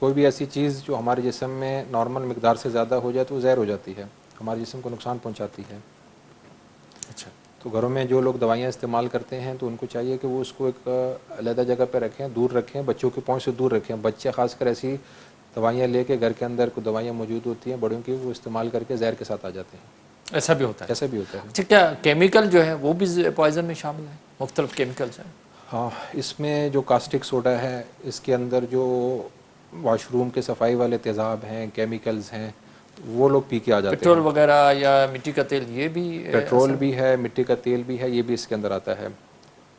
کوئی بھی ایسی چیز جو ہمارے جسم میں نارمل مقدار سے زیادہ ہو جائے تو وہ زہر ہو جاتی ہے، ہمارے جسم کو نقصان پہنچاتی ہے۔ اچھا تو گھروں میں جو لوگ دوائیاں استعمال کرتے ہیں تو ان کو چاہیے کہ وہ اس کو ایک علیحدہ جگہ پہ رکھیں، دور رکھیں، بچوں کے پہنچ سے دور رکھیں۔ بچے خاص کر ایسی دوائیاں لے کے گھر کے اندر کو دوائیاں موجود ہوتی ہیں بڑوں کی، وہ استعمال کر کے زہر کے ساتھ آ جاتے ہیں، ایسا بھی ہوتا ہے؟ ایسا بھی ہوتا ہے۔ اچھا کیا کیمیکل جو ہے وہ بھی پوائزن میں شامل ہے؟ مختلف کیمیکلز ہیں؟ ہاں، اس میں جو کاسٹک سوڈا ہے، اس کے اندر جو واش روم کے صفائی والے تیزاب ہیں، کیمیکلز ہیں، وہ لوگ پی کے آ جاتے پیٹرول ہیں۔ وغیرہ یا مٹی کا تیل یہ بھی پیٹرول بھی ہے، مٹی کا تیل بھی ہے، یہ بھی اس کے اندر آتا ہے۔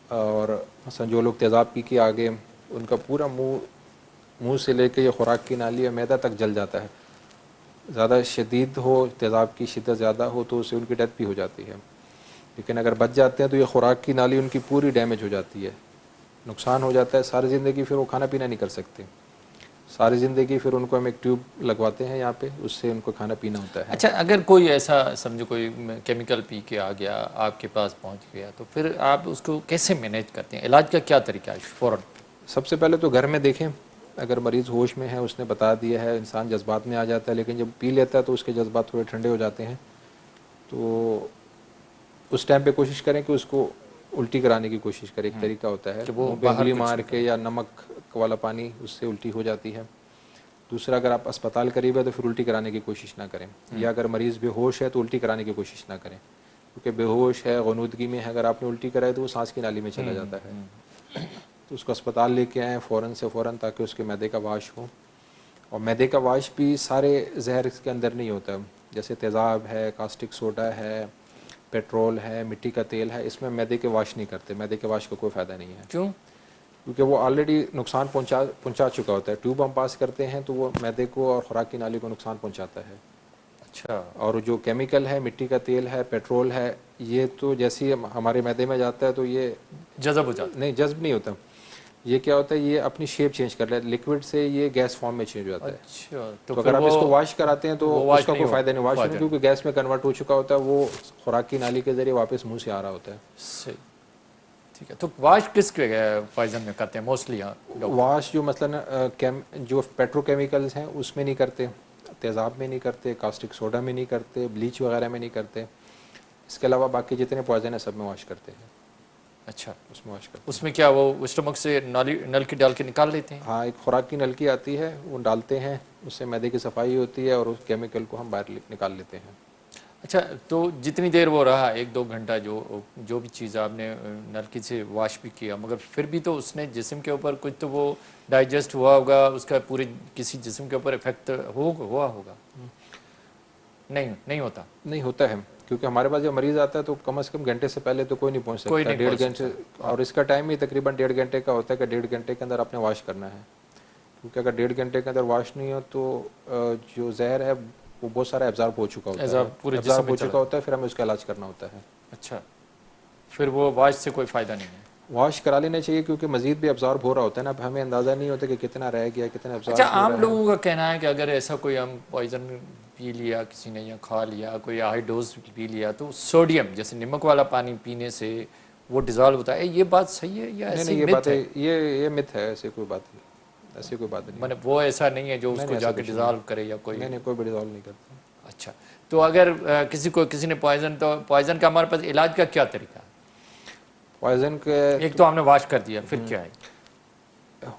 اور مثلا جو لوگ تیزاب پی کے آگے، ان کا پورا منہ سے لے کے یہ خوراک کی نالی اور معدہ تک جل جاتا ہے۔ زیادہ شدید ہو، تیزاب کی شدت زیادہ ہو تو اس سے ان کی ڈیتھ بھی ہو جاتی ہے، لیکن اگر بچ جاتے ہیں تو یہ خوراک کی نالی ان کی پوری ڈیمیج ہو جاتی ہے، نقصان ہو جاتا ہے، ساری زندگی پھر وہ کھانا پینا نہیں کر سکتے، ساری زندگی پھر ان کو ہم ایک ٹیوب لگواتے ہیں یہاں پہ، اس سے ان کو کھانا پینا ہوتا ہے۔ اچھا اگر کوئی ایسا سمجھو کوئی کیمیکل پی کے آ گیا، آپ کے پاس پہنچ گیا، تو پھر آپ اس کو کیسے مینیج کرتے ہیں؟ علاج کا کیا طریقہ ہے فوراً؟ سب سے پہلے تو گھر میں دیکھیں، اگر مریض ہوش میں ہے، اس نے بتا دیا ہے، انسان جذبات میں آ جاتا ہے، لیکن جب پی لیتا ہے تو اس کے جذبات تھوڑے ٹھنڈے ہو جاتے ہیں، تو اس ٹائم پہ کوشش کریں کہ اس کو الٹی کرانے کی کوشش کریں۔ ایک طریقہ ہوتا ہے کہ وہ منہ پہ باہر انگلی کچھ مار نکل کے یا نمک والا پانی، اس سے الٹی ہو جاتی ہے۔ دوسرا، اگر آپ اسپتال قریب ہے تو پھر الٹی کرانے کی کوشش نہ کریں، یا اگر مریض بے ہوش ہے تو الٹی کرانے کی کوشش نہ کریں، کیونکہ بے ہوش ہے، غنودگی میں ہے، اگر آپ نے الٹی کرائی تو وہ سانس کی نالی میں چلا جاتا ہے، تو اس کو اسپتال لے کے آئیں فوراً سے فوراً، تاکہ اس کے معدے کا واش ہو۔ اور معدے کا واش بھی سارے زہر اس کے اندر نہیں ہوتا، جیسے تیزاب ہے، کاسٹک سوڈا ہے، پیٹرول ہے، مٹی کا تیل ہے، اس میں معدے کے واش نہیں کرتے، معدے کے واش کا کوئی فائدہ نہیں ہے، کیوں؟ کیونکہ وہ آلریڈی نقصان پہنچا چکا ہوتا ہے۔ ٹیوب ہم پاس کرتے ہیں تو وہ معدے کو اور خوراک کی نالی کو نقصان پہنچاتا ہے۔ اچھا اور جو کیمیکل ہے، مٹی کا تیل ہے، پیٹرول ہے، یہ تو جیسے ہی ہمارے معدے میں جاتا ہے تو یہ جذب ہو جاتا نہیں، جذب نہیں ہوتا، یہ کیا ہوتا ہے، یہ اپنی شیپ چینج کر لیتا ہے، لکوڈ سے یہ گیس فارم میں چینج ہو ہے؟ جاتا ہے۔ اچھا تو پھر اگر آپ وہ اس کو واش کراتے ہیں تو وہ اس واش کا نہیں کوئی فائدہ نہیں، واش فائدہ ہونے کیونکہ گیس میں کنورٹ ہو چکا ہوتا ہے، وہ خوراک کی نالی کے ذریعے واپس منہ سے آ رہا ہوتا ہے۔ صحیح، ٹھیک ہے۔ تو واش کس کے پوائزن میں کرتے ہیں موسٹلی؟ واش جو مثلا جو پیٹرو کیمیکلز ہیں اس میں نہیں کرتے، تیزاب میں نہیں کرتے، کاسٹک سوڈا میں نہیں کرتے، بلیچ وغیرہ میں نہیں کرتے، اس کے علاوہ باقی جتنے پوائزن ہیں سب میں واش کرتے ہیں، اچھا اس میں واش کرتے ہیں۔ اس میں کیا وہ اسٹمک سے نلکی ڈال کے نکال لیتے ہیں؟ ہاں، ایک خوراک کی نلکی آتی ہے، وہ ڈالتے ہیں، اس سے معدے کی صفائی ہوتی ہے اور اس کیمیکل کو ہم باہر نکال لیتے ہیں۔ اچھا تو جتنی دیر وہ رہا، 1-2 گھنٹہ، جو بھی چیز آپ نے نلکی سے واش بھی کیا، مگر پھر بھی تو اس نے جسم کے اوپر کچھ تو وہ ڈائجسٹ ہوا ہوگا، اس کا پورے کسی جسم کے اوپر افیکٹ ہوا ہوگا؟ نہیں ہوتا؟ نہیں ہوتا ہے، کیونکہ ہمارے پاس جب مریض آتا ہے تو کم از کم گھنٹے سے پہلے تو کوئی نہیں پہنچ کوئی سکتا، نہیں 1.5 پہنچ گھنٹے، سکتا۔ اور اس کا ٹائم ہی تقریباً 1.5 گھنٹے کا ہوتا ہے کہ 1.5 گھنٹے کے اندر آپ نے واش کرنا ہے، کیونکہ اگر 1.5 گھنٹے کے اندر واش نہیں ہو تو جو زہر ہے وہ بہت سارا ایبزارب ہو چکا ہوتا ہے، پورے جسم ایبزارب میں ہو چلا چکا ہوتا ہے، پھر ہمیں اس کا علاج کرنا ہوتا ہے۔ اچھا پھر وہ واش سے کوئی فائدہ نہیں ہے؟ واش کرا لینا چاہیے، کیونکہ مزید بھی ایبزارب ہو رہا ہوتا ہے نا، اب ہمیں اندازہ نہیں ہوتا کہ کتنا رہ گیا، کتنا اچھا ایبزارب ہو عام رہا ہے۔ لوگوں کا کہنا ہے کہ اگر ایسا کوئی ہم پوائزن پی لیا کسی نے یا کھا لیا، کوئی ہائی ڈوز پی لیا، تو سوڈیم جیسے نمک والا پانی پینے سے وہ ڈیزالو ہوتا ہے، یہ بات صحیح ہے یا ایسے نہیں، ہی یہ مت بات ہے؟ ہے، یہ مت ہے، ایسی کوئی بات نہیں، ایسی کوئی بات نہیں ہے۔ وہ ایسا نہیں ہے جو اس کو نہیں، جا ایسا کے کچھ نہیں ڈیزالو ہے، کرے یا کوئی؟ نہیں، کوئی بھی ڈیزالو نہیں کرتا۔ اچھا تو اگر کسی نے پوائزن کا ہمارے پاس علاج کا کیا طریقہ ہے؟ پوائزن کے ایک تو ہم نے واش کر دیا، پھر کیا ہے؟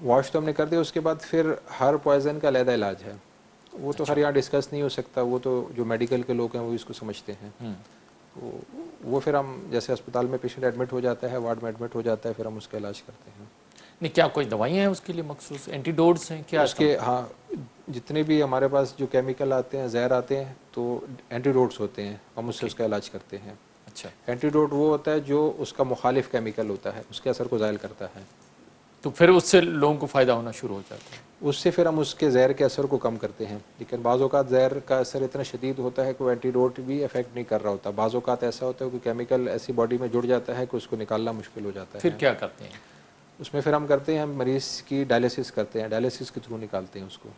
واش تو ہم نے کر دیا، اس کے بعد پھر ہر پوائزن کا علیحدہ علاج ہے، وہ تو ہر یہاں ڈسکس نہیں ہو سکتا، وہ تو جو میڈیکل کے لوگ ہیں وہ اس کو سمجھتے ہیں، وہ پھر ہم جیسے اسپتال میں پیشنٹ ایڈمٹ ہو جاتا ہے، وارڈ میں ایڈمٹ ہو جاتا ہے، پھر ہم اس کا علاج کرتے ہیں۔ نہیں کیا کوئی دوائیاں ہیں اس کے لیے مخصوص، اینٹی ڈوٹس ہیں کیا؟ اس کے ہاں، جتنے بھی ہمارے پاس جو کیمیکل آتے ہیں، زہر آتے ہیں، تو اینٹی ڈوٹس ہوتے ہیں، ہم اس سے اس کا علاج کرتے ہیں۔ اچھا اینٹی ڈوٹ وہ ہوتا ہے جو اس کا مخالف کیمیکل ہوتا ہے، اس کے اثر کو زائل کرتا ہے، تو پھر اس سے لوگوں کو فائدہ ہونا شروع ہو جاتا ہے؟ اس سے پھر ہم اس کے زہر کے اثر کو کم کرتے ہیں، لیکن بعض اوقات زہر کا اثر اتنا شدید ہوتا ہے کہ وہ اینٹی ڈوٹ بھی افیکٹ نہیں کر رہا ہوتا، بعض اوقات ایسا ہوتا ہے کہ کیمیکل ایسی باڈی میں جڑ جاتا ہے کہ اس کو نکالنا مشکل ہو جاتا پھر ہے۔ کیا کرتے ہیں؟ اس میں پھر ہم کرتے ہیں، ہم مریض کی ڈائلیسس کرتے ہیں، ڈائلیسس کے تھرو نکالتے ہیں اس کو،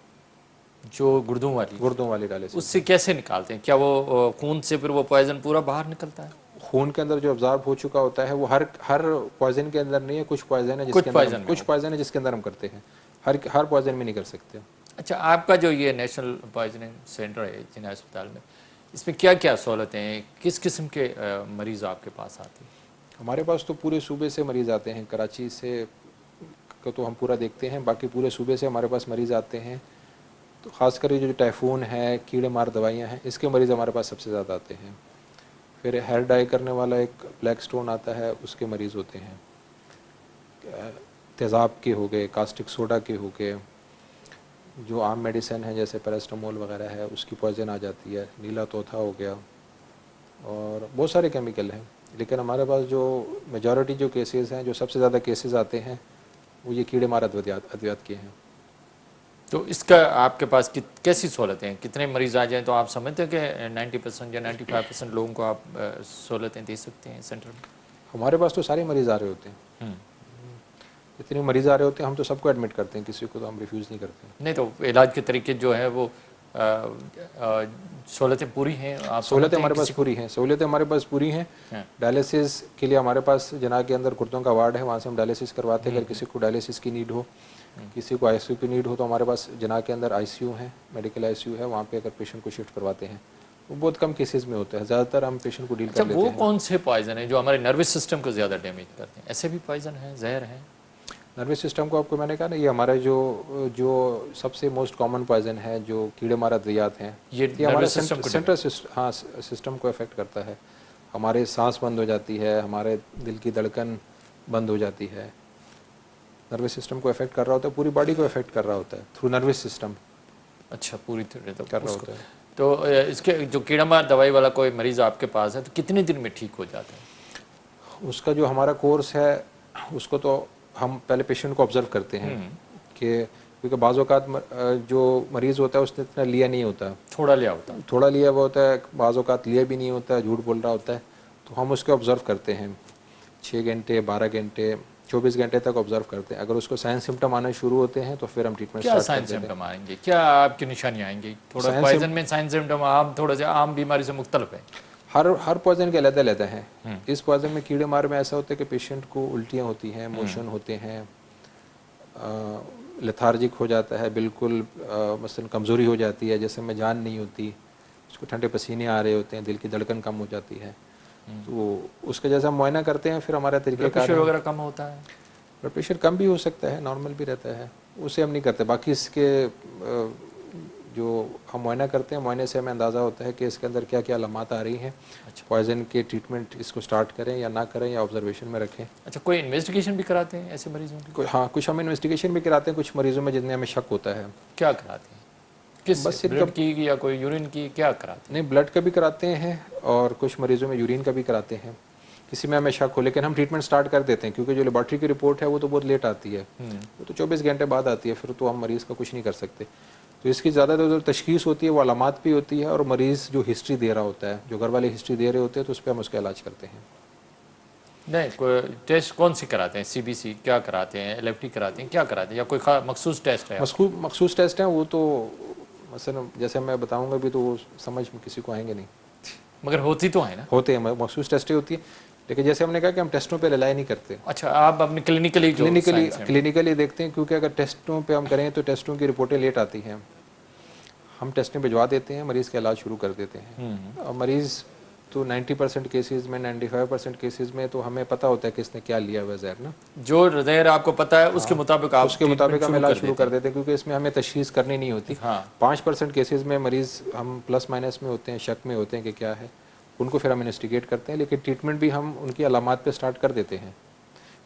جو گردوں والی، گردوں والی اس ڈائلیسس۔ سے کیسے نکالتے ہیں؟ کیا وہ خون سے پھر وہ پوائزن پورا باہر نکلتا ہے؟ خون کے اندر جو ابزارب ہو چکا ہوتا ہے وہ ہر پوائزن کے اندر نہیں ہے، کچھ پوائزن ہے جس کے اندر پوائزن میں کچھ پوائزن ہے جس کے اندر ہم کرتے ہیں، ہر پوائزن میں نہیں کر سکتے۔ اچھا، آپ کا جو یہ نیشنل پوائزننگ سینٹر ہے جناح اسپتال میں، اس میں کیا کیا سہولتیں ہیں؟ کس قسم کے مریض آپ کے پاس آتے ہیں؟ ہمارے پاس تو پورے صوبے سے مریض آتے ہیں، کراچی سے کو تو ہم پورا دیکھتے ہیں، باقی پورے صوبے سے ہمارے پاس مریض آتے ہیں. تو خاص کر جو ٹائفون ہے، کیڑے مار دوائیاں ہیں، اس کے مریض ہمارے پاس سب سے زیادہ آتے ہیں. پھر ہیئر ڈائی کرنے والا ایک بلیک سٹون آتا ہے، اس کے مریض ہوتے ہیں. تیزاب کے ہو گئے، کاسٹک سوڈا کے ہو گئے، جو عام میڈیسن ہیں جیسے پیراسٹامول وغیرہ ہے اس کی پوائزن آ جاتی ہے، نیلا توتھا ہو گیا، اور بہت سارے کیمیکل ہیں. لیکن ہمارے پاس جو میجورٹی جو کیسز ہیں، جو سب سے زیادہ کیسز آتے ہیں، وہ یہ کیڑے مار ادویات کے ہیں. تو اس کا آپ کے پاس کیسی سہولتیں ہیں؟ کتنے مریض آ جائیں تو آپ سمجھتے ہیں کہ 90% یا 95% لوگوں کو آپ سہولتیں دے سکتے ہیں سینٹر میں؟ ہمارے پاس تو سارے مریض آ رہے ہوتے ہیں. جتنے مریض آ رہے ہوتے ہیں ہم تو سب کو ایڈمٹ کرتے ہیں، کسی کو تو ہم ریفیوز نہیں کرتے. نہیں تو علاج کے طریقے جو ہے وہ سہولتیں پوری ہیں؟ آپ سہولتیں سمجھتے ہیں ہمارے کسی پاس کو؟ پوری ہیں، سہولتیں ہمارے پاس پوری ہیں. ہاں. ڈائلیسس کے لیے ہمارے پاس جناح کے اندر گردوں کا وارڈ ہے، وہاں سے ہم ڈائلیسس کرواتے ہیں. اگر کسی کو ڈائلیسس کی نیڈ ہو، کسی کو آئی سی یو کی نیڈ ہو، تو ہمارے پاس جناح کے اندر آئی سی یو ہے، میڈیکل آئی سی یو ہے، وہاں پہ اگر پیشنٹ کو شفٹ کرواتے ہیں. وہ بہت کم کیسز میں ہوتا ہے، زیادہ تر ہم پیشنٹ کو ڈیل اچھا، کر لیتے وہ ہیں. کون سے پوائزن ہیں جو ہمارے نروس سسٹم کو زیادہ ڈیمیج کرتے ہیں؟ ایسے بھی پوائزن ہیں، زہر ہیں؟ نروس سسٹم کو آپ کو میں نے کہا نا، یہ ہمارا جو سب سے موسٹ کامن پوائزن ہے، جو کیڑے مار ادویات ہیں، یہ ہمارے نروس سسٹم کو سینٹرل سسٹم کو افیکٹ کرتا ہے. ہمارے سانس بند ہو جاتی ہے، ہمارے دل کی دھڑکن بند ہو جاتی ہے. نروس سسٹم کو افیکٹ کر رہا ہوتا ہے، پوری باڈی کو افیکٹ کر رہا ہوتا ہے تھرو نروس سسٹم اچھا، پوری طرح تو کر رہا اس کو. ہوتا ہے. تو اس کے جو کیڑا مار دوائی والا کوئی مریض آپ کے پاس ہے تو کتنے دن میں ٹھیک ہو جاتا ہے؟ اس کا جو ہمارا کورس ہے، اس کو تو ہم پہلے پیشنٹ کو آبزرو کرتے ہیں کہ کیونکہ بعض اوقات جو مریض ہوتا ہے اس نے اتنا لیا نہیں ہوتا، تھوڑا لیا ہوتا. تھوڑا لیا ہوا ہوتا ہے، بعض اوقات لیا بھی نہیں ہوتا ہے، جھوٹ بول رہا ہوتا ہے. تو ہم اس کو آبزرو کرتے ہیں 6 گھنٹے، 12 گھنٹے، 24 گھنٹے تک آبزرو کرتے ہیں. اگر اس کو سائن سمٹم آنے شروع ہوتے ہیں تو پھر ہم ٹریٹمنٹ کیا اسٹارٹ کر سائن دیتے ہیں. سمٹم آئیں گے؟ کیا آپ کی نشانیاں آئیں گی؟ تھوڑا سائن پوائزن میں سائن سمٹم عام تھوڑا سا عام بیماری سے مختلف ہے. ہر پوائزن کے علیحدہ علیحدہ ہیں. اس پوائزن میں کیڑے مار میں ایسا ہوتا ہے کہ پیشنٹ کو الٹیاں ہوتی ہیں، موشن ہوتے ہیں، لیتھارجک ہو جاتا ہے بالکل، مثلا کمزوری ہو جاتی ہے، جیسے میں جان نہیں ہوتی، اس کو ٹھنڈے پسینے آ رہے ہوتے ہیں، دل کی دھڑکن کم ہو جاتی ہے. تو اس کا جیسا ہم معائنہ کرتے ہیں، پھر ہمارا طریقہ بلڈ کار پریشر ہے. وغیرہ کم ہوتا ہے؟ بلڈ پریشر کم بھی ہو سکتا ہے، نارمل بھی رہتا ہے، اسے ہم نہیں کرتے. باقی اس کے جو ہم معائنہ کرتے ہیں، معائنے سے ہمیں اندازہ ہوتا ہے کہ اس کے اندر کیا کیا علامات آ رہی ہیں. اچھا پوائزن کے ٹریٹمنٹ اس کو سٹارٹ کریں یا نہ کریں، یا آبزرویشن میں رکھیں. اچھا، کوئی انویسٹیگیشن بھی کراتے ہیں ایسے مریضوں کی؟ ہاں، کچھ ہم انویسٹیگیشن بھی کراتے ہیں کچھ مریضوں میں جتنے ہمیں شک ہوتا ہے. کیا کراتے ہیں؟ کس سے؟ بس ان کا بلڈ کی یا کوئی یورین کی؟ کیا کراتے ہیں؟ نہیں، بلڈ کا بھی کراتے ہیں، اور کچھ مریضوں میں یورین کا بھی کراتے ہیں. کسی میں ہمیں شک ہو، لیکن ہم ٹریٹمنٹ سٹارٹ کر دیتے ہیں، کیونکہ جو لیبارٹری کی رپورٹ ہے وہ تو بہت لیٹ آتی ہے، وہ تو 24 گھنٹے بعد آتی ہے، پھر تو ہم مریض کا کچھ نہیں کر سکتے. تو اس کی زیادہ تر تشخیص ہوتی ہے، وہ علامات بھی ہوتی ہے، اور مریض جو ہسٹری دے رہا ہوتا ہے، جو گھر والے ہسٹری دے رہے ہوتے ہیں، تو اس پہ ہم اس کا علاج کرتے ہیں. نہیں، کوئی ٹیسٹ کون سی کراتے ہیں؟ سی بی سی کیا کراتے ہیں؟ ایل ایف ٹی کراتے ہیں؟ کیا کراتے ہیں؟ یا کوئی مخصوص ٹیسٹ ہے آپ کے؟ مخصوص ٹیسٹ ہیں، وہ تو مثلا جیسے میں بتاؤں گا بھی تو وہ سمجھ میں کسی کو آئیں گے نہیں. مگر ہوتی تو ہیں نا؟ ہوتے ہیں، مخصوص ٹیسٹیں ہوتی ہیں، لیکن جیسے ہم نے کہا کہ ہم ٹیسٹوں پہ رلائی نہیں کرتے. اچھا، آپ اپنی کلینکلی جو سائنس ہیں کلینکلی دیکھتے ہیں، کیونکہ اگر ٹیسٹوں پہ ہم کریں تو ٹیسٹوں کی رپورٹیں لیٹ آتی ہیں. ہم ٹیسٹیں بھجوا دیتے ہیں، مریض کا علاج شروع کر دیتے ہیں. اور مریض تو 90% کیسز میں، 95% کیسز میں تو ہمیں پتہ ہوتا ہے کہ اس نے کیا لیا ہوا ہے زہر نا. جو زہر آپ کو پتہ ہے اس کے مطابق آپ اس کے ٹریٹمنٹ مطابق ہم علاج شروع کر ہیں؟ دیتے ہیں، کیونکہ اس میں ہمیں تشخیص کرنی نہیں ہوتی. ہاں. 5% کیسز میں مریض ہم پلس مائنس میں ہوتے ہیں، شک میں ہوتے ہیں کہ کیا ہے، ان کو پھر ہم انویسٹیگیٹ کرتے ہیں. لیکن ٹریٹمنٹ بھی ہم ان کی علامات پہ سٹارٹ کر دیتے ہیں،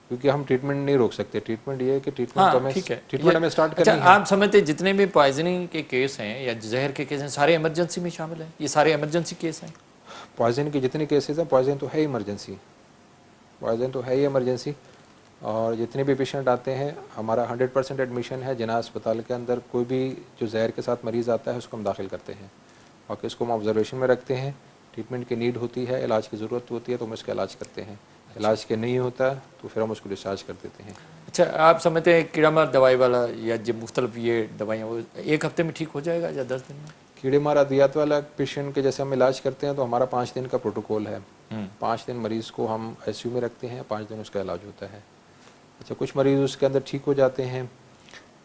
کیونکہ ہم ٹریٹمنٹ نہیں روک سکتے. ٹریٹمنٹ یہ ہے کہ ہاں، ٹریٹمنٹ ٹھیک ہے. ہمیں سٹارٹ اچھا، کرنی ہے. آپ سمجھتے جتنے بھی پوائزننگ کے کیس ہیں یا زہر کے کیس ہیں سارے ایمرجنسی میں شامل ہیں؟ یہ سارے ایمرجنسی کیس ہیں؟ پوائزن کے جتنے کیسز ہیں، پوائزن تو ہے ایمرجنسی، پوائزن تو ہے ہی ایمرجنسی. اور جتنے بھی پیشنٹ آتے ہیں، ہمارا 100% ایڈمیشن ہے جناح اسپتال کے اندر. کوئی بھی جو زہر کے ساتھ مریض آتا ہے اس کو ہم داخل کرتے ہیں، اور اس کو ہم آبزرویشن میں رکھتے ہیں. ٹریٹمنٹ کی نیڈ ہوتی ہے، علاج کی ضرورت ہوتی ہے تو ہم اس کا علاج کرتے ہیں. علاج کے نہیں ہوتا تو پھر ہم اس کو ڈسچارج کر دیتے ہیں. اچھا، آپ سمجھتے ہیں کیڑا مار دوائی والا یا جو مختلف یہ دوائیاں وہ 1 ہفتے میں ٹھیک ہو جائے گا یا 10 دن میں؟ کیڑے مار ادویات والا پیشنٹ کے جیسے ہم علاج کرتے ہیں تو ہمارا 5 دن کا پروٹوکول ہے. 5 دن مریض کو ہم آئی سی یو میں رکھتے ہیں، 5 دن اس کا علاج ہوتا ہے. اچھا، کچھ مریض اس کے اندر ٹھیک ہو جاتے ہیں،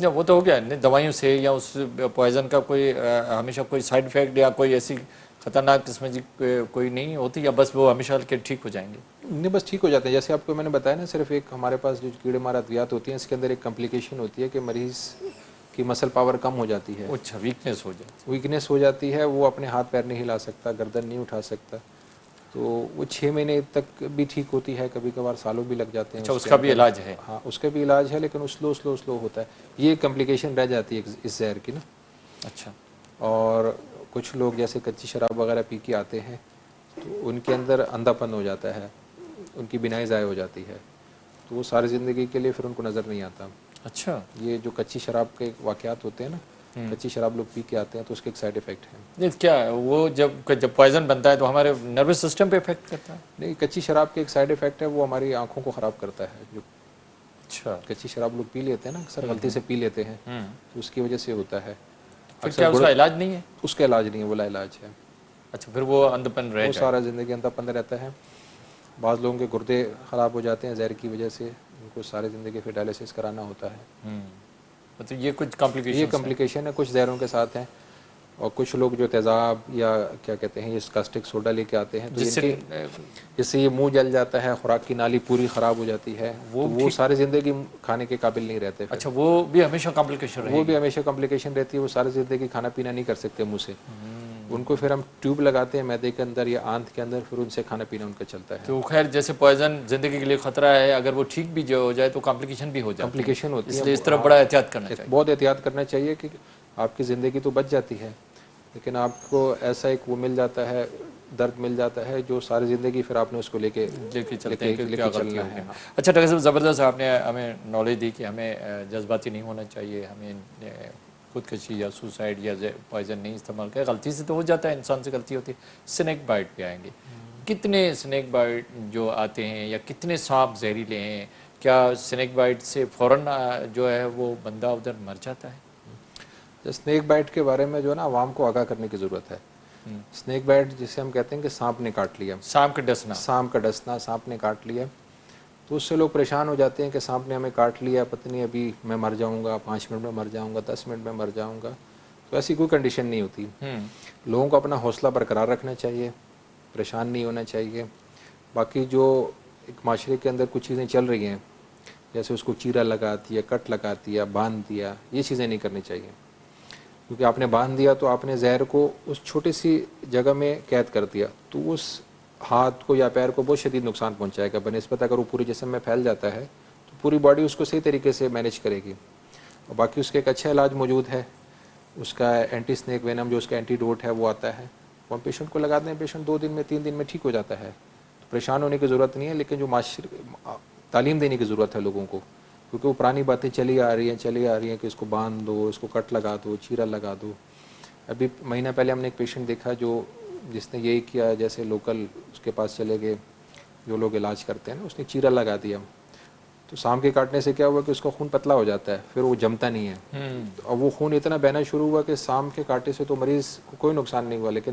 یا وہ تو ہو گیا دوائیوں سے یا اس پوائزن کا کوئی ہمیشہ کوئی سائیڈ افیکٹ یا کوئی ایسی خطرناک قسم کی کوئی نہیں ہوتی، یا بس وہ ہمیشہ کے ٹھیک ہو جائیں گے؟ نہیں، بس ٹھیک ہو جاتے ہیں. جیسے آپ کو میں نے بتایا نا، صرف ایک ہمارے پاس جو کیڑے مار ادویات ہوتی ہیں اس کے اندر ایک کمپلیکیشن ہوتی ہے کہ مریض کی مسل پاور کم ہو جاتی ہے، اچھا، ویکنیس ہو جائے. ویکنیس ہو جاتی ہے، وہ اپنے ہاتھ پیر نہیں ہلا سکتا، گردن نہیں اٹھا سکتا. تو وہ 6 مہینے تک بھی ٹھیک ہوتی ہے، کبھی کبھار سالوں بھی لگ جاتے ہیں. اچھا، اس کے کا بھی اندر علاج ہے؟ ہاں، اس کا بھی علاج ہے، لیکن وہ سلو ہوتا ہے. یہ کمپلیکیشن رہ جاتی ہے اس زہر کی نا. اچھا. اور کچھ لوگ جیسے کچی شراب وغیرہ پی کے آتے ہیں تو ان کے اندر اندھا پن ہو جاتا ہے، ان کی بینائی ضائع ہو جاتی ہے، تو وہ ساری زندگی کے لیے پھر ان کو نظر نہیں آتا. اچھا. یہ جو کچی شراب کے واقعات ہوتے ہیں نا، کچی شراب لوگ پی کے آتے ہیں تو اس کے ایک سائڈ افیکٹ ہے. یہ کیا ہے وہ جب پوائزن بنتا ہے تو ہمارے نروس سسٹم پہ افیکٹ کرتا ہے؟ نہیں، کچی شراب کے ایک سائڈ افیکٹ ہے، وہ ہماری آنکھوں کو خراب کرتا ہے. جو اچھا. کچی شراب لوگ پی لیتے ہیں نا، اکثر غلطی سے پی لیتے ہیں، تو اس کی وجہ سے ہوتا ہے. پھر کیا اس کا علاج نہیں ہے؟ اس کا علاج نہیں ہے، وہ لا علاج ہے. اچھا، پھر وہ اندھ پن رہ وہ جائے. سارا زندگی اندھا پن رہتا ہے. بعض لوگوں کے گردے خراب ہو جاتے ہیں زہر کی وجہ سے، ان کو ساری زندگی پھر ڈائلسس کرانا ہوتا ہے. مطلب یہ کچھ یہ کمپلیکیشنس ہیں. کمپلیکیشن ہے، کچھ زہروں کے ساتھ ہیں. اور کچھ لوگ جو تیزاب یا کیا کہتے ہیں، اس کاسٹک سوڈا لے کے آتے ہیں تو جس ان سے کے جس سے یہ منہ جل جاتا ہے، خوراک کی نالی پوری خراب ہو جاتی ہے، تو وہ ٹھیک. ساری زندگی کھانے کے قابل نہیں رہتے. پھر اچھا، وہ بھی ہمیشہ کمپلیکیشن رہے وہ گی؟ بھی ہمیشہ کمپلیکیشن رہتی ہے، وہ ساری زندگی کھانا پینا نہیں کر سکتے منہ سے. ان کو پھر ہم ٹیوب لگاتے ہیں معدے کے اندر یا آنت کے اندر، پھر ان سے کھانا پینا ان کا چلتا ہے. تو خیر جیسے پوائزن زندگی کے لیے خطرہ ہے، اگر وہ ٹھیک بھی جو ہو جائے تو کمپلیکیشن بھی ہو جاتی ہے، کمپلیکیشن ہوتی اس ہے. لیے اس طرف بڑا احتیاط کرنا چاہیے. بہت احتیاط کرنا چاہیے کہ آپ کی زندگی تو بچ جاتی ہے، لیکن آپ کو ایسا ایک وہ مل جاتا ہے، درد مل جاتا ہے جو ساری زندگی پھر آپ نے اس کو لے کے چلتے ہیں کہ کیا غلطی چلنا ہو ہے. گئی. ہاں. اچھا ڈاکٹر صاحب، زبردست آپ نے ہمیں نالج دی کہ ہمیں جذباتی نہیں ہونا چاہیے، ہمیں خودکشی یا سوسائڈ یا پوائزن نہیں استعمال کرے. غلطی سے تو ہو جاتا ہے، انسان سے غلطی ہوتی ہے. سنیک بائٹ پہ آئیں گے. کتنے سنیک بائٹ جو آتے ہیں یا کتنے سانپ زہریلے ہیں؟ کیا سنیک بائٹ سے فوراً جو ہے وہ بندہ ادھر مر جاتا ہے؟ اسنیک بائٹ کے بارے میں جو ہے نا عوام کو آگاہ کرنے کی ضرورت ہے. اسنیک بائٹ جسے ہم کہتے ہیں کہ سانپ نے کاٹ لیا، سانپ کا ڈسنا. سانپ کا ڈسنا، سانپ نے کاٹ لیا، تو اس سے لوگ پریشان ہو جاتے ہیں کہ سانپ نے ہمیں کاٹ لیا، پتہ نہیں ابھی میں مر جاؤں گا، 5 منٹ میں مر جاؤں گا، 10 منٹ میں مر جاؤں گا. تو ایسی کوئی کنڈیشن نہیں ہوتی. لوگوں کو اپنا حوصلہ برقرار رکھنا چاہیے، پریشان نہیں ہونا چاہیے. باقی جو ایک معاشرے کے اندر کچھ چیزیں چل رہی ہیں، جیسے اس کو چیرا لگا دیا، کٹ لگا دیا، باندھ دیا، یہ چیزیں نہیں کرنی چاہیے. کیونکہ آپ نے باندھ دیا تو آپ نے زہر کو اس چھوٹی سی جگہ میں قید کر دیا، تو اس ہاتھ کو یا پیر کو بہت شدید نقصان پہنچائے گا بنسبت اگر وہ پوری جسم میں پھیل جاتا ہے تو پوری باڈی اس کو صحیح طریقے سے مینیج کرے گی. اور باقی اس کے ایک اچھا علاج موجود ہے، اس کا اینٹی اسنیک وینم جو اس کا اینٹی ڈوٹ ہے وہ آتا ہے، وہ ہم پیشنٹ کو لگاتے ہیں، پیشنٹ 2 دن میں 3 دن میں ٹھیک ہو جاتا ہے. تو پریشان ہونے کی ضرورت نہیں ہے، لیکن جو تعلیم دینے کی ضرورت ہے لوگوں کو، کیونکہ وہ پرانی باتیں چلی آ رہی ہیں کہ اس کو باندھ دو، اس کو کٹ لگا دو، چیرا لگا دو. ابھی مہینہ پہلے ہم نے ایک پیشنٹ دیکھا جس نے یہی کیا، جیسے لوکل اس کے پاس چلے گئے جو لوگ علاج کرتے ہیں نا، اس نے چیرا لگا دیا. تو سانپ کے کاٹنے سے کیا ہوا کہ اس کا خون پتلا ہو جاتا ہے، پھر وہ جمتا نہیں ہے. اب وہ خون اتنا بہنا شروع ہوا کہ سانپ کے کاٹے سے تو مریض کو کوئی نقصان نہیں ہوا، لیکن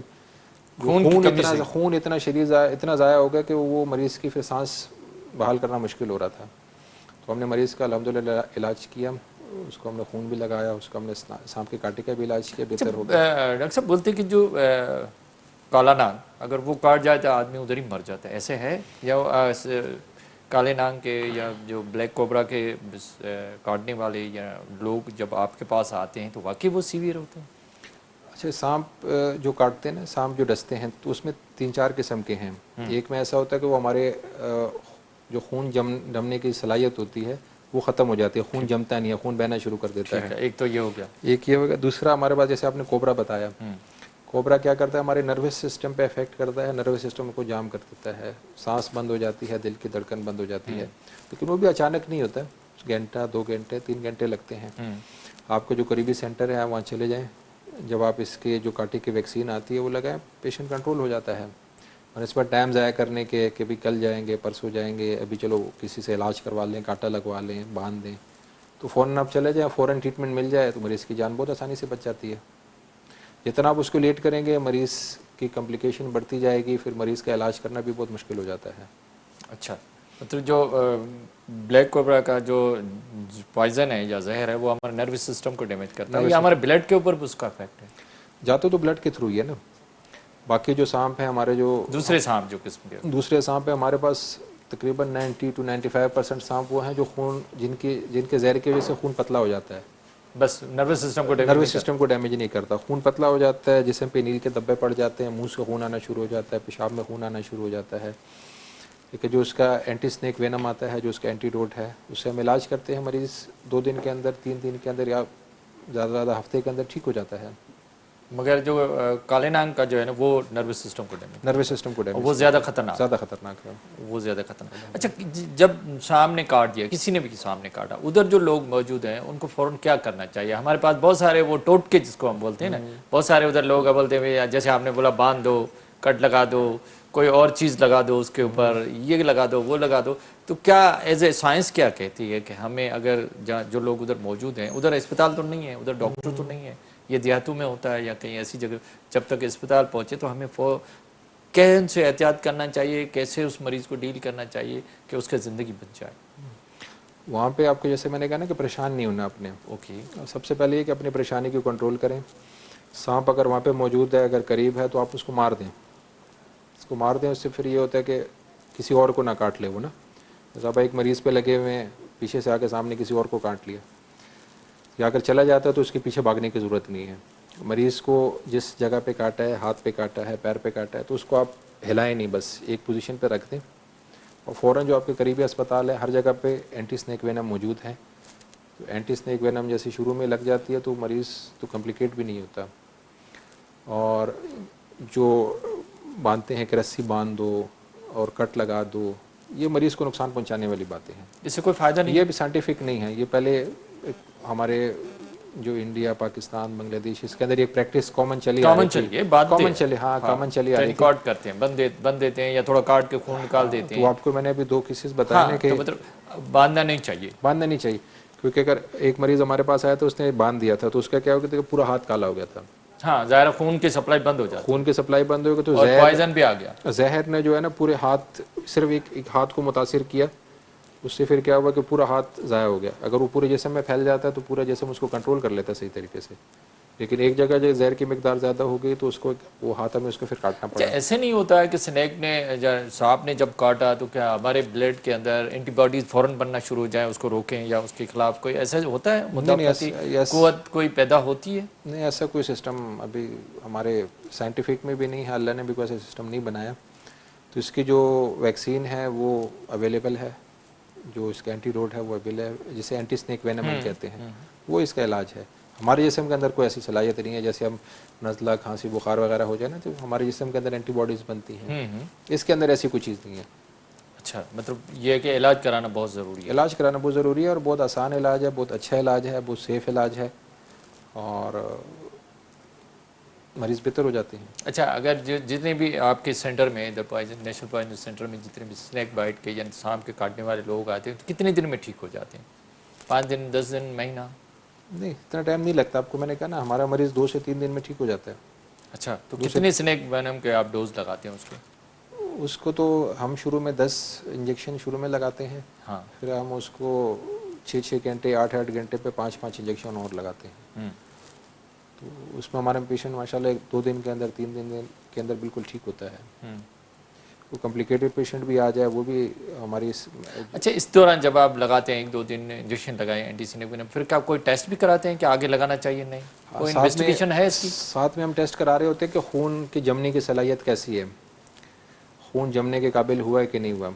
جو خون اتنا شدید اتنا ضائع ہو گیا کہ وہ مریض کی پھر سانس بحال کرنا مشکل ہو رہا تھا. تو ہم نے مریض کا الحمدللہ علاج کیا، اس کو ہم نے خون بھی لگایا، اس کو ہم نے سانپ کے کانٹے کا بھی علاج کیا، بہتر ہو گیا. ڈاکٹر صاحب بولتے کہ جو کالا ناگ اگر وہ کاٹ جائے تو آدمی ادھر ہی مر جاتا ہے، ایسے ہے؟ یا کالے ناگ کے یا جو بلیک کوبرا کے کاٹنے والے یا لوگ جب آپ کے پاس آتے ہیں تو واقعی وہ سیویئر ہوتے ہیں؟ اچھا، سانپ جو کاٹتے ہیں نا، سانپ جو ڈستے ہیں تو اس میں 3-4 قسم کے ہیں. ایک میں ایسا ہوتا ہے کہ وہ ہمارے جو خون جمنے کی صلاحیت ہوتی ہے وہ ختم ہو جاتی ہے، خون جمتا نہیں ہے، خون بہنا شروع کر دیتا ہے. ایک تو یہ ہو گیا. ایک یہ ہوگا. دوسرا ہمارے پاس جیسے آپ نے کوبرا بتایا، کوبرا کیا کرتا ہے، ہمارے نروس سسٹم پہ افیکٹ کرتا ہے، نروس سسٹم کو جام کر دیتا ہے، سانس بند ہو جاتی ہے، دل کی دھڑکن بند ہو جاتی ہے. لیکن وہ بھی اچانک نہیں ہوتا ہے، گھنٹہ 2 گھنٹے 3 گھنٹے لگتے ہیں. آپ کو جو قریبی سینٹر ہے وہاں چلے جائیں، جب آپ اس کے جو کانٹے کی ویکسین آتی ہے وہ لگائیں، پیشنٹ کنٹرول ہو جاتا ہے. اور اس پر ٹائم ضائع کرنے کے کہ بھی کل جائیں گے، پرسوں جائیں گے، ابھی چلو کسی سے علاج کروا لیں، کانٹا لگوا لیں، باندھ دیں، تو فوراً آپ چلے جائیں، فوراً ٹریٹمنٹ مل جائے تو مریض کی جان بہت آسانی سے بچ جاتی ہے. جتنا آپ اس کو لیٹ کریں گے مریض کی کمپلیکیشن بڑھتی جائے گی، پھر مریض کا علاج کرنا بھی بہت مشکل ہو جاتا ہے. اچھا. مطلب جو بلیک کوبرا کا جو پوائزن ہے یا زہر ہے وہ ہمارے نروس سسٹم کو ڈیمیج کرتا ہے یا ہمارے بلڈ کے اوپر بھی اس کا افیکٹ ہے؟ جاتے تو بلڈ کے تھرو ہی ہے نا. باقی جو سانپ ہیں ہمارے جو دوسرے سانپ جو قسم کے دوسرے سانپ ہیں ہمارے پاس تقریباً 90 to 95% سانپ وہ ہیں جو خون جن کے زہر کی وجہ سے خون پتلا ہو جاتا ہے. بس نروس سسٹم کو ڈیمیج نروس سسٹم کو ڈیمیج نہیں کرتا. خون پتلا ہو جاتا ہے، جسم پہ نیل کے دبے پڑ جاتے ہیں، منہ سے خون آنا شروع ہو جاتا ہے، پیشاب میں خون آنا شروع ہو جاتا ہے. لیکن جو اس کا اینٹی سنیک وینم آتا ہے، جو اس کا اینٹی ڈوٹ ہے، اس سے ہم علاج کرتے ہیں. مریض 2 دن کے اندر، 3 دن کے اندر یا زیادہ زیادہ ہفتے کے اندر ٹھیک ہو جاتا ہے. مگر جو کالے نانگ کا جو ہے نا وہ نروس سسٹم کو ڈیمیج نروس سسٹم کو ڈیمیج وہ زیادہ خطرناک زیادہ خطرناک ہے. وہ زیادہ خطرناک. اچھا جب سانپ نے کاٹ دیا، کسی نے بھی سانپ نے کاٹا، ادھر جو لوگ موجود ہیں ان کو فوراً کیا کرنا چاہیے؟ ہمارے پاس بہت سارے وہ ٹوٹکے جس کو ہم بولتے ہیں نا، بہت سارے ادھر لوگ بولتے ہیں جیسے آپ نے بولا باندھ دو، کٹ لگا دو، کوئی اور چیز لگا دو اس کے اوپر، یہ لگا دو وہ لگا دو. تو کیا ایز اے سائنس کیا کہتی ہے کہ ہمیں اگر جو لوگ ادھر موجود ہیں، ادھر اسپتال تو نہیں ہے، ادھر ڈاکٹر تو نہیں ہے، یہ دیہاتوں میں ہوتا ہے یا کہیں ایسی جگہ، جب تک اسپتال پہنچے تو ہمیں کیسے سے احتیاط کرنا چاہیے، کیسے اس مریض کو ڈیل کرنا چاہیے کہ اس کی زندگی بچ جائے؟ وہاں پہ آپ کو جیسے میں نے کہا نا کہ پریشان نہیں ہونا اپنے. اوکے. سب سے پہلے یہ کہ اپنی پریشانی کو کنٹرول کریں. سانپ اگر وہاں پہ موجود ہے، اگر قریب ہے، تو آپ اس کو مار دیں. اس کو مار دیں، اس سے پھر یہ ہوتا ہے کہ کسی اور کو نہ کاٹ لے وہ نا. جیسے آپ ایک مریض پہ لگے ہوئے ہیں، پیچھے سے آ کے سامنے کسی اور کو کاٹ لیا یا اگر چلا جاتا ہے تو اس کے پیچھے بھاگنے کی ضرورت نہیں ہے. مریض کو جس جگہ پہ کاٹا ہے، ہاتھ پہ کاٹا ہے، پیر پہ کاٹا ہے، تو اس کو آپ ہلائیں نہیں، بس ایک پوزیشن پہ رکھ دیں. اور فوراً جو آپ کے قریبی اسپتال ہے، ہر جگہ پہ اینٹی سنیک وینم موجود ہے. تو اینٹی سنیک وینم جیسے شروع میں لگ جاتی ہے تو مریض تو کمپلیکیٹ بھی نہیں ہوتا. اور جو باندھتے ہیں کہ رسی باندھ دو اور کٹ لگا دو، یہ مریض کو نقصان پہنچانے والی باتیں ہیں. اس سے کوئی فائدہ نہیں یہ ہے؟ بھی سائنٹیفک نہیں ہے. یہ پہلے ہمارے جو انڈیا، پاکستان، بنگلہ دیش، اس کے اندر ایک پریکٹس کامن چلی آ رہی تھی. چلیے بات کامن چلی آ رہی تھی. کاٹ کرتے ہیں، بند دیتے ہیں یا تھوڑا کاٹ کے خون نکال دیتے تو ہیں. آپ کو میں نے ابھی 2 کیسز بتائے ہاں نا کہ تو مطلب باندھنا نہیں چاہیے. باندھنا نہیں چاہیے. کیونکہ اگر ایک مریض ہمارے پاس آیا تو اس نے باندھ دیا تھا، تو اس کا کیا ہو گیا تھا کہ پورا ہاتھ کالا ہو گیا تھا. ہاں ظاہر خون کی سپلائی بند ہو جاتی خون کی سپلائی بند ہو گئی تو اور پوائزن بھی آ گیا. زہر نے جو ہے نا پورے ہاتھ، صرف ایک ہاتھ کو متاثر کیا. اس سے پھر کیا ہوا کہ پورا ہاتھ ضائع ہو گیا. اگر وہ پورے جسم میں پھیل جاتا ہے تو پورا جسم اس کو کنٹرول کر لیتا ہے صحیح طریقے سے. لیکن ایک جگہ جو زہر کی مقدار زیادہ ہو گئی تو اس کو وہ ہاتھ ہمیں اس کو پھر کاٹنا اچھا پڑا. ایسے نہیں ہوتا ہے کہ سنیک نے سانپ نے جب کاٹا تو کیا ہمارے بلڈ کے اندر اینٹی باڈیز فوراً بننا شروع ہو جائیں، اس کو روکیں یا اس کے خلاف کوئی ایسا ہوتا ہے مدافعتی قوت کوئی پیدا ہوتی ہے؟ نہیں، ایسا کوئی سسٹم ابھی ہمارے سائنٹیفک میں بھی نہیں ہے. اللہ نے بھی کوئی ایسا سسٹم نہیں بنایا. تو اس کی جو ویکسین ہے وہ اویلیبل ہے، جو اس کا اینٹی ڈوٹ ہے وہ اویلیبل ہے، جسے اینٹی سنیک وینم ہم کہتے ہیں. وہ اس کا علاج ہے. ہمارے جسم کے اندر کوئی ایسی صلاحیت نہیں ہے جیسے ہم نزلہ، کھانسی، بخار وغیرہ ہو جائے نا تو ہمارے جسم کے اندر اینٹی باڈیز بنتی ہیں. اس کے اندر ایسی کوئی چیز نہیں ہے. اچھا مطلب یہ ہے کہ علاج کرانا بہت ضروری ہے. علاج کرانا بہت ضروری ہے اور بہت آسان علاج ہے، بہت اچھا علاج ہے، بہت سیف علاج ہے اور مریض بہتر ہو جاتے ہیں. اچھا اگر جتنے بھی آپ کے سینٹر میں ادھر پوائزن نیشنل پوائزن سینٹر میں جتنے بھی سنیک بائٹ کے یا سانپ کے کاٹنے والے لوگ آتے ہیں تو کتنے دن میں ٹھیک ہو جاتے ہیں؟ 5 دن، 10 دن، مہینہ؟ نہیں، اتنا ٹائم نہیں لگتا. آپ کو میں نے کہا نا ہمارا مریض 2 سے 3 دن میں ٹھیک ہو جاتا ہے. اچھا تو کتنے سنیک وینم کے آپ ڈوز لگاتے ہیں اس کے؟ اس کو تو ہم شروع میں 10 انجیکشن شروع میں لگاتے ہیں. ہاں پھر ہم اس کو 6 گھنٹے، 8 گھنٹے پہ 5 انجیکشن اور لگاتے ہیں. تو اس میں ہمارا پیشنٹ ماشاءاللہ 2 دن کے اندر، 3 دن کے اندر بالکل ٹھیک ہوتا ہے. وہ کمپلیکیٹڈ پیشنٹ بھی آ جائے وہ بھی ہماری اچھا اس دوران جب آپ لگاتے ہیں 1-2 دن انجیکشن لگائیں اینٹی سنیک وینم، پھر کیا کوئی ٹیسٹ بھی کراتے ہیں کہ آگے لگانا چاہیے نہیں؟ کوئی انویسٹیگیشن ہے اس کی؟ ساتھ میں ہم ٹیسٹ کرا رہے ہوتے ہیں کہ خون کی جمنے کی صلاحیت کیسی ہے، خون جمنے کے قابل ہوا ہے کہ نہیں ہوا.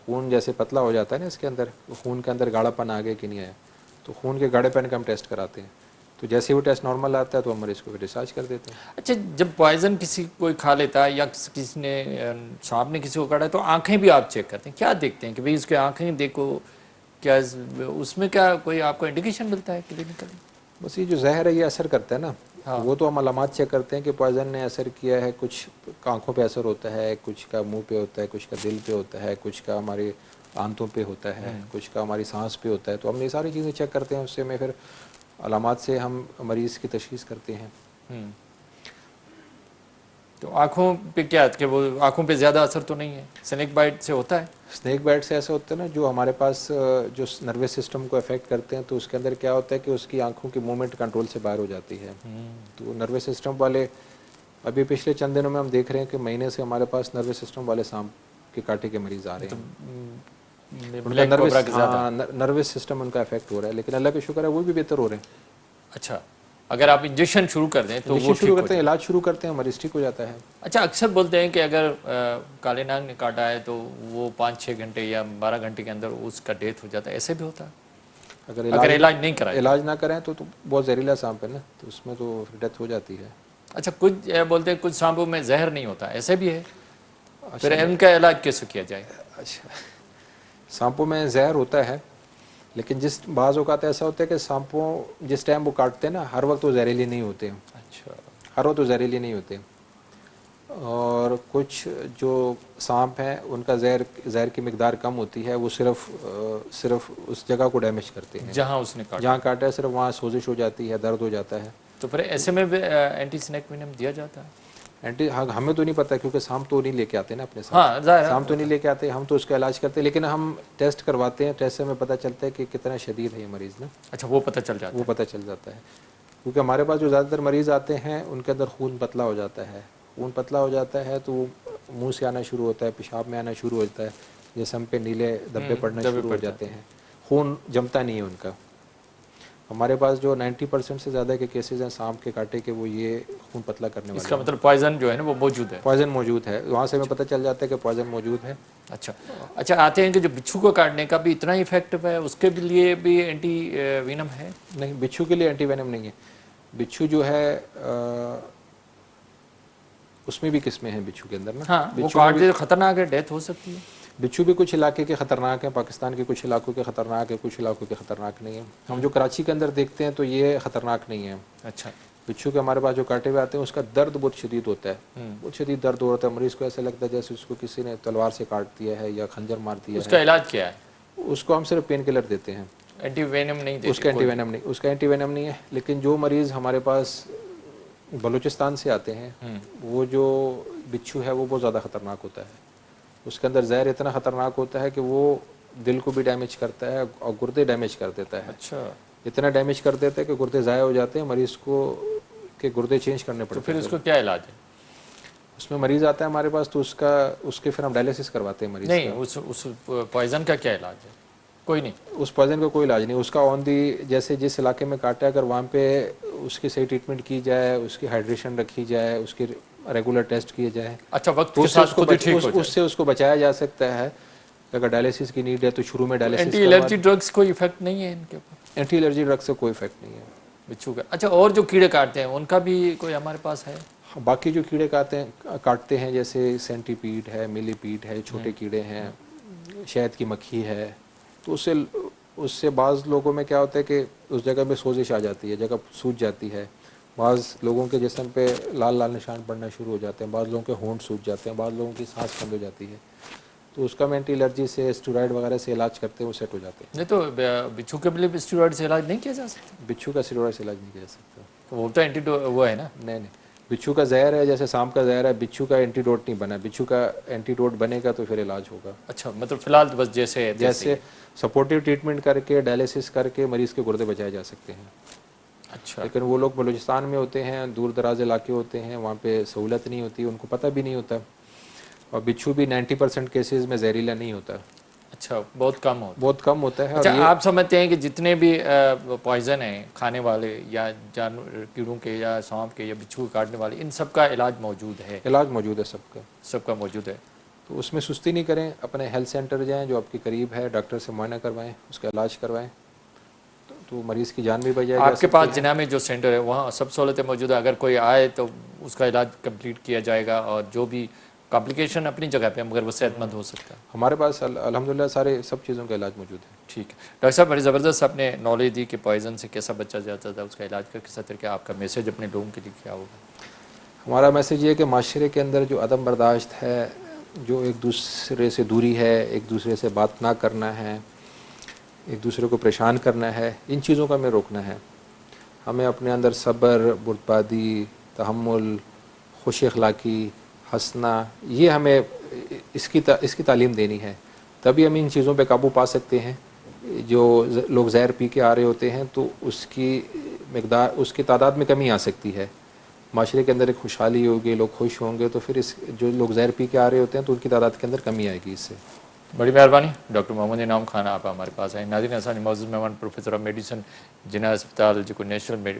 خون جیسے پتلا ہو جاتا ہے نا اس کے اندر، خون کے اندر گاڑھا پن آ گیا کہ نہیں آیا. تو خون کے گاڑھے پن کا ہم ٹیسٹ کراتے ہیں. تو جیسے وہ ٹیسٹ نارمل آتا ہے تو ہم مریض کو ڈسچارج کر دیتے ہیں. اچھا جب پوائزن کسی کوئی کھا لیتا ہے یا کسی نے سانپ نے کسی کو کاٹا ہے تو آنکھیں بھی آپ چیک کرتے ہیں، کیا دیکھتے ہیں کہ بھئی اس کے آنکھیں دیکھو، کیا اس میں کیا کوئی آپ کو انڈیکیشن ملتا ہے کلینیکلی؟ بس یہ جو زہر ہے یہ اثر کرتا ہے نا. وہ تو ہم علامات چیک کرتے ہیں کہ پوائزن نے اثر کیا ہے. کچھ آنکھوں پہ اثر ہوتا ہے، کچھ کا منہ پہ ہوتا ہے، کچھ کا دل پہ ہوتا ہے، کچھ کا ہمارے آنتوں پہ ہوتا ہے، کچھ کا ہماری سانس پہ ہوتا ہے. تو ہم یہ ساری چیزیں چیک کرتے ہیں. اس سے میں پھر علامات سے ہم مریض کی تشخیص کرتے ہیں. تو آنکھوں پہ کیا ہے کہ وہ آنکھوں پہ زیادہ اثر تو نہیں ہے؟ سنیک بائٹ سے ہوتا ہے؟ اسنیک بائٹ سے ایسا ہوتا ہے نا، جو ہمارے پاس جو نروس سسٹم کو افیکٹ کرتے ہیں، تو اس کے اندر کیا ہوتا ہے کہ اس کی آنکھوں کی موومنٹ کنٹرول سے باہر ہو جاتی ہے. تو نروس سسٹم والے ابھی پچھلے چند دنوں میں ہم دیکھ رہے ہیں کہ مہینے سے ہمارے پاس نروس سسٹم والے سانپ کے کاٹے کے مریض آ رہے ہیں. ان کا بلیک کوبرا کے زیادہ. نروس سسٹم ان کا افیکٹ ہو رہا ہے، لیکن اللہ کا شکر ہے وہ بھی بہتر ہو رہے ہیں. اچھا، اگر آپ انجیکشن شروع کر دیں تو وہ شروع کرتے ہیں، علاج شروع کرتے ہیں، مریض ٹھیک ہو جاتا ہے. اچھا، اکثر بولتے ہیں کہ اگر کالے ناگ نے کاٹا ہے تو وہ 5-6 گھنٹے یا 12 گھنٹے کے اندر اس کا ڈیتھ ہو جاتا ہے، ایسے بھی ہوتا ہے اگر علاج نہیں کرائے؟ علاج نہ کریں تو بہت زہریلا سانپ ہے نا، تو اس میں تو ڈیتھ ہو جاتی ہے. اچھا، کچھ بولتے ہیں کچھ سانپوں میں زہر نہیں ہوتا، ایسے بھی ہے؟ پھر ان کا علاج کیسے کیا جائے؟ اچھا، سانپوں میں زہر ہوتا ہے، لیکن جس بعض اوقات ایسا ہوتا ہے کہ سانپوں جس ٹائم وہ کاٹتے ہیں نا، ہر وقت وہ زہریلی نہیں ہوتے ہیں. اچھا، ہر وقت وہ زہریلی نہیں ہوتے. اور کچھ جو سانپ ہیں ان کا زہر کی مقدار کم ہوتی ہے، وہ صرف اس جگہ کو ڈیمیج کرتے ہیں جہاں اس نے کاٹا. جہاں کاٹا ہے، صرف وہاں سوزش ہو جاتی ہے، درد ہو جاتا ہے. تو پھر ایسے میں بھی اینٹی سنیک وینم دیا جاتا ہے؟ ہمیں تو نہیں پتا، کیونکہ سانپ تو نہیں لے کے آتے نا اپنے ہاں، ساتھ. ظاہر ہے. سانپ تو نہیں لے کے آتے، ہم تو اس کا علاج کرتے ہیں، لیکن ہم ٹیسٹ کرواتے ہیں. ٹیسٹ سے ہمیں پتہ چلتا ہے کہ کتنا شدید ہے یہ مریض نا. اچھا، وہ پتہ چل جاتا وہ ہے. پتہ چل جاتا ہے، کیونکہ ہمارے پاس جو زیادہ تر مریض آتے ہیں ان کے اندر خون پتلا ہو جاتا ہے. خون پتلا ہو جاتا ہے تو منہ سے آنا شروع ہوتا ہے، پیشاب میں آنا شروع ہوتا ہے، جسم پہ نیلے دھبے پڑنا شروع ہو جاتے ہیں. خون جمتا نہیں ہے ان کا. ہمارے پاس جو 90% سے زیادہ کے کیسز ہیں سانپ کے کاٹے کے، وہ یہ خون پتلا کرنے والے. اس کا مطلب پوائزن جو ہے نا وہ موجود ہے. پوائزن موجود ہے، وہاں سے ہمیں پتہ چل جاتا ہے کہ پوائزن موجود ہے. اچھا، آتے ہیں کہ جو بچھو کو کاٹنے کا بھی اتنا ہی افیکٹو ہے، اس کے لیے بھی اینٹی وینم ہے؟ نہیں، بچھو کے لیے اینٹی وینم نہیں ہے. بچھو جو ہے اس میں بھی قسمیں ہیں بچھو کے اندر نا. ہاں، وہ کاٹ دے خطرناک ہے، ڈیتھ ہو سکتی ہے. بچھو بھی کچھ علاقے کے خطرناک ہیں، پاکستان کے کچھ علاقوں کے خطرناک ہے، کچھ علاقوں کے خطرناک نہیں ہیں. ہم جو کراچی کے اندر دیکھتے ہیں تو یہ خطرناک نہیں ہے. اچھا، بچھو کے ہمارے پاس جو کاٹے ہوئے آتے ہیں اس کا درد بہت شدید ہوتا ہے. بہت شدید درد ہوتا ہے، مریض کو ایسا لگتا ہے جیسے اس کو کسی نے تلوار سے کاٹ دیا ہے یا خنجر مار دیا ہے. اس کا علاج کیا ہے؟ اس کو ہم صرف پین کلر دیتے ہیں. اینٹی وینم نہیں دیتے؟ اس کا اینٹی وینم نہیں ہے. لیکن جو مریض ہمارے پاس بلوچستان سے آتے ہیں، وہ جو بچھو ہے وہ بہت زیادہ خطرناک ہوتا ہے. اس کے اندر زہر اتنا خطرناک ہوتا ہے کہ وہ دل کو بھی ڈیمیج کرتا ہے اور گردے ڈیمیج کر دیتا ہے. اچھا، اتنا ڈیمیج کر دیتا ہے کہ گردے ضائع ہو جاتے ہیں، مریض کو کے گردے چینج کرنے پڑتے ہیں. تو پھر اس کو کیا علاج ہے؟ اس میں مریض آتا ہے ہمارے پاس تو اس کے پھر ہم ڈائلیسس کرواتے ہیں مریض کا. نہیں، اس پوائزن کا کیا علاج ہے؟ کوئی نہیں. اس پوائزن کا کوئی علاج نہیں. اس کا آن دی جیسے جس علاقے میں کاٹا ہے، اگر وہاں پہ اس کی صحیح ٹریٹمنٹ کی جائے، اس کی ہائیڈریشن رکھی جائے، اس کی ریگولر ٹیسٹ کیے جائے، اچھا، وقت کے ساتھ خود ہی ٹھیک ہو جائے. اس سے اس کو بچایا جا سکتا ہے. اگر ڈائلیسس کی نیڈ ہے تو شروع میں ڈائلیسس اینٹی الرجی ڈرگس کوئی افیکٹ نہیں ہے ان کے اوپر؟ اینٹی الرجی ڈرگ سے کوئی افیکٹ نہیں ہے بچھو کا. اچھا، اور جو کیڑے کاٹتے ہیں ان کا بھی کوئی ہمارے پاس ہے؟ باقی جو کیڑے کاٹتے ہیں جیسے سینٹی پیڈ ہے، ملی پیڈ ہے، چھوٹے کیڑے ہیں، شہد کی مکھی ہے، تو اس سے بعض لوگوں میں کیا ہوتا ہے کہ اس جگہ میں سوزش آ جاتی ہے، جگہ سوج جاتی ہے. بعض لوگوں کے جسم پہ لال لال نشان پڑنا شروع ہو جاتے ہیں، بعض لوگوں کے ہونٹ سوج جاتے ہیں، بعض لوگوں کی سانس بند ہو جاتی ہے. تو اس کا میں اینٹی الرجی سے اسٹیرائڈ وغیرہ سے علاج کرتے ہیں، وہ سیٹ ہو جاتے ہیں. نہیں تو بچھو کے لیے بھی اسٹیرائڈ سے علاج نہیں کیا جا سکتا؟ بچھو کا اسٹیرائڈ سے علاج نہیں کیا جا سکتا. وہ تو وہ ہے نا. نہیں، بچھو کا زہر ہے، جیسے سانپ کا زہر ہے. بچھو کا اینٹی ڈوٹ نہیں بنا. بچھو کا اینٹی ڈوٹ بنے گا تو پھر علاج ہوگا. اچھا، مطلب فی الحال بس جیسے سپورٹیو ٹریٹمنٹ کر کے ڈائلیسس کر کے مریض کے گردے بچائے جا سکتے ہیں. اچھا، لیکن وہ لوگ بلوچستان میں ہوتے ہیں، دور دراز علاقے ہوتے ہیں، وہاں پہ سہولت نہیں ہوتی، ان کو پتہ بھی نہیں ہوتا. اور بچھو بھی 90% کیسز میں زہریلا نہیں ہوتا. اچھا، بہت کم ہوتا ہے. بہت کم ہوتا ہے. اچھا، آپ سمجھتے ہیں کہ جتنے بھی پوائزن ہیں کھانے والے یا جانور کیڑوں کے یا سانپ کے یا بچھو کاٹنے والے، ان سب کا علاج موجود ہے؟ علاج موجود ہے سب کا موجود ہے. تو اس میں سستی نہیں کریں، اپنے ہیلتھ سینٹر جائیں جو آپ کے قریب ہے، ڈاکٹر سے معائنہ کروائیں، اس کا علاج کروائیں، تو مریض کی جان بھی بچائی جا سکتی ہے. آپ کے پاس جناح میں جو سینٹر ہے وہاں سب سہولتیں موجود ہیں؟ اگر کوئی آئے تو اس کا علاج کمپلیٹ کیا جائے گا اور جو بھی کمپلیکیشن اپنی جگہ پہ مگر وہ صحت مند ہو سکتا ہے؟ ہمارے پاس الحمدللہ سب چیزوں کا علاج موجود ہے. ٹھیک ہے ڈاکٹر صاحب، بڑی زبردست آپ نے نالج دی کہ پوائزن سے کیسا بچا جاتا تھا، اس کا علاج کا کس طرح. آپ کا میسیج اپنے لوگوں کے لیے کیا ہوگا؟ ہمارا میسیج یہ ہے کہ معاشرے کے اندر جو عدم برداشت ہے، جو ایک دوسرے سے دوری ہے، ایک دوسرے سے بات نہ کرنا ہے، ایک دوسرے کو پریشان کرنا ہے، ان چیزوں کا ہمیں روکنا ہے. ہمیں اپنے اندر صبر، بردباری، تحمل، خوش اخلاقی, ہنسنا, یہ ہمیں اس کی تعلیم دینی ہے, تبھی ہم ان چیزوں پہ قابو پا سکتے ہیں. جو لوگ زہر پی کے آ رہے ہوتے ہیں تو اس کی تعداد میں کمی آ سکتی ہے, معاشرے کے اندر ایک خوشحالی ہوگی, لوگ خوش ہوں گے, تو پھر جو لوگ زہر پی کے آ رہے ہوتے ہیں تو ان کی تعداد کے اندر کمی آئے گی اس سے. بڑی مہربانی ڈاکٹر محمد انعام خان, آپ ہمارے پاس آئیں. ناظرین, اسان موجود مہمان پروفیسر آف میڈیسن جناح اسپتال جو نیشنل